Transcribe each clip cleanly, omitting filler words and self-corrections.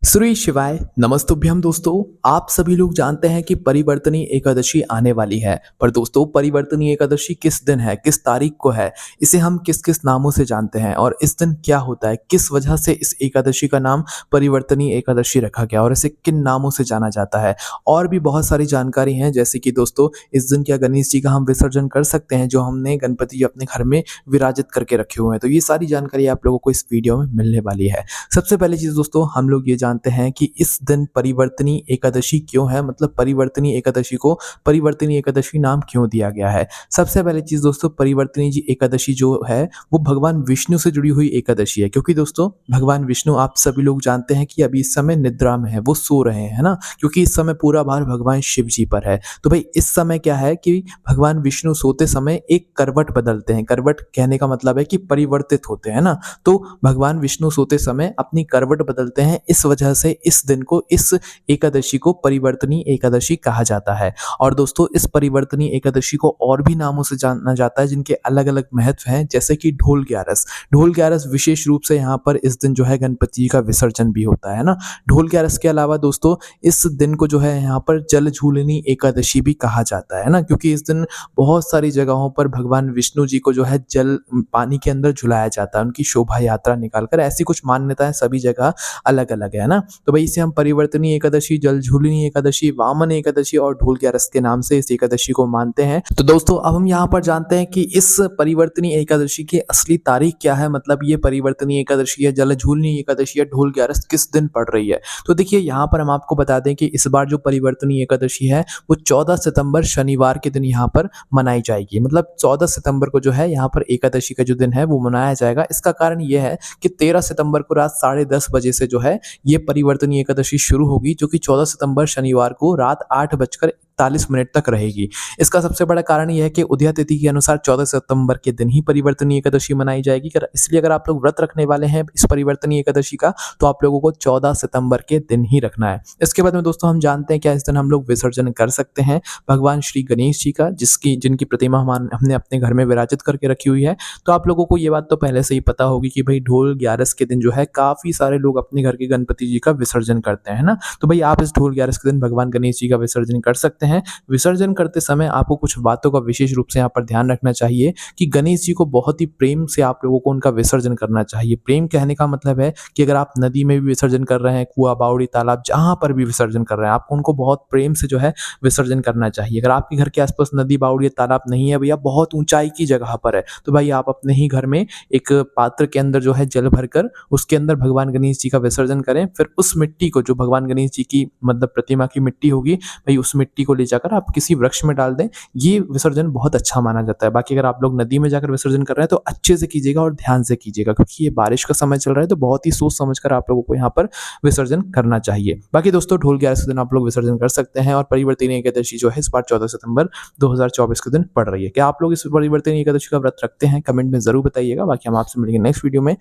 श्री शिवाय नमस्तुभ्यम दोस्तों। आप सभी लोग जानते हैं कि परिवर्तनी एकादशी आने वाली है, पर दोस्तों परिवर्तनी एकादशी किस दिन है, किस तारीख को है, इसे हम किस किस नामों से जानते हैं और इस दिन क्या होता है, किस वजह से इस एकादशी का नाम परिवर्तनी एकादशी रखा गया और इसे किन नामों से जाना जाता है। और भी बहुत सारी जानकारी हैं, जैसे कि दोस्तों इस दिन क्या गणेश जी का हम विसर्जन कर सकते हैं, जो हमने गणपति जी अपने घर में विराजित करके रखे हुए हैं। तो ये सारी जानकारी आप लोगों को इस वीडियो में मिलने वाली है। सबसे पहली चीज़ दोस्तों, हम लोग ये जानते हैं कि इस दिन परिवर्तनी एकादशी क्यों है, मतलब परिवर्तनी एकादशी को परिवर्तनी एकादशी नाम क्यों दिया गया है। सबसे पहली चीज़ दोस्तों, परिवर्तनी जी एकादशी जो है वो भगवान विष्णु से जुड़ी हुई एकादशी है, क्योंकि दोस्तों भगवान विष्णु आप सभी लोग जानते हैं कि अभी इस समय निद्रा में है, वो सो रहे हैं, है ना, क्योंकि इस समय पूरा भार भगवान शिव जी पर है। तो भाई इस समय क्या है कि भगवान विष्णु सोते समय एक करवट बदलते हैं। करवट कहने का मतलब है कि परिवर्तित होते हैं ना, तो भगवान विष्णु सोते समय अपनी करवट बदलते हैं। इस वजह से इस दिन को, इस एकादशी को परिवर्तनी एकादशी कहा जाता है। और दोस्तों इस परिवर्तनी एकादशी को और भी नामों से जाना जाता है, जिनके अलग अलग महत्व हैं, जैसे कि ढोल ग्यारस। ढोल ग्यारस विशेष रूप से यहाँ पर इस दिन जो है गणपति जी का विसर्जन भी होता है ना। ढोल ग्यारस के अलावा दोस्तों इस दिन को जो है यहाँ पर जल झूलनी एकादशी भी कहा जाता है ना, क्योंकि इस दिन बहुत सारी जगहों पर भगवान विष्णु जी को जो है जल पानी के अंदर झुलाया जाता है, उनकी शोभा यात्रा निकालकर। ऐसी कुछ मान्यताएं सभी जगह अलग अलग है ना। तो भाई इसे हम परिवर्तनी एकादशी, जल झूलनी एकादशी, वामन एकादशी और ढोल ग्यारस के नाम से इस एकादशी को मानते हैं। तो दोस्तों अब हम यहाँ पर जानते हैं कि इस परिवर्तनी एकादशी की असली तारीख क्या है, मतलब ये परिवर्तनी एकादशी है, जल झूलनी एकादशी है, ढोल ग्यारस किस दिन पड़ रही है। तो देखिए यहाँ पर हम आपको बता दें कि इस बार जो परिवर्तनी एकादशी है वो 14 सितंबर शनिवार के दिन यहाँ पर मनाई जाएगी। मतलब 14 सितंबर को जो है यहाँ पर एकादशी का जो दिन है वो मनाया जाएगा। इसका कारण ये है कि 13 सितंबर को रात 10:30 बजे से जो है ये परिवर्तनी एकादशी शुरू होगी, जो कि 14 सितंबर शनिवार को रात 8:41 तक रहेगी। इसका सबसे बड़ा कारण यह है कि उदया तिथि के अनुसार 14 सितंबर के दिन ही परिवर्तनी एकादशी मनाई जाएगी। इसलिए अगर आप लोग व्रत रखने वाले हैं इस परिवर्तनी एकादशी का, तो आप लोगों को 14 सितंबर के दिन ही रखना है। इसके बाद में दोस्तों हम जानते हैं क्या इस दिन हम लोग विसर्जन कर सकते हैं भगवान श्री गणेश जी का, जिनकी प्रतिमा हमने अपने घर में विराजित करके रखी हुई है। तो आप लोगों को ये बात तो पहले से ही पता होगी कि भाई ढोल ग्यारस के दिन जो है काफी सारे लोग अपने घर के गणपति जी का विसर्जन करते हैं ना। तो भाई आप इस ढोल ग्यारस के दिन भगवान गणेश जी का विसर्जन कर सकते हैं। विसर्जन करते समय आपको कुछ बातों का विशेष रूप से यहाँ पर ध्यान रखना चाहिए कि गणेश जी को बहुत ही प्रेम से आप लोगों को उनका विसर्जन करना चाहिए। प्रेम कहने का मतलब है कि अगर आप नदी में भी विसर्जन कर रहे हैं, कुआं, बावड़ी, तालाब, जहां पर भी विसर्जन कर रहे हैं, आपको उनको बहुत प्रेम से जो है विसर्जन करना चाहिए। अगर आपके घर के आसपास नदी, बावड़ी, तालाब नहीं है, भैया बहुत ऊंचाई की जगह पर है, तो भाई आप अपने ही घर में एक पात्र के अंदर जो है जल भरकर उसके अंदर भगवान गणेश जी का विसर्जन करें। फिर उस मिट्टी को, जो भगवान गणेश जी की मतलब प्रतिमा की मिट्टी होगी, भाई उस मिट्टी को ले जाकर आप किसी वृक्ष में डाल दें। ये विसर्जन बहुत अच्छा माना जाता है। बाकी अगर आप लोग नदी में जाकर विसर्जन कर रहे हैं तो अच्छे से कीजिएगा और ध्यान से कीजिएगा, क्योंकि ये बारिश का समय चल रहा है, तो बहुत ही सोच समझ कर आप लोगों को यहाँ पर विसर्जन करना चाहिए। बाकी दोस्तों ढोल ग्यारस के दिन आप लोग विसर्जन कर सकते हैं। और परिवर्तनी एकादशी जो है इस बार 14 सितंबर 2024 के दिन पड़ रही है। क्या आप लोग इस परिवर्तनी एकादशी का व्रत रखते हैं? कमेंट में जरूर बताइएगा। बाकी हम आपसे मिलेंगे नेक्स्ट वीडियो में।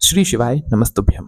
श्री शिवाय नमस्तुभ्यम।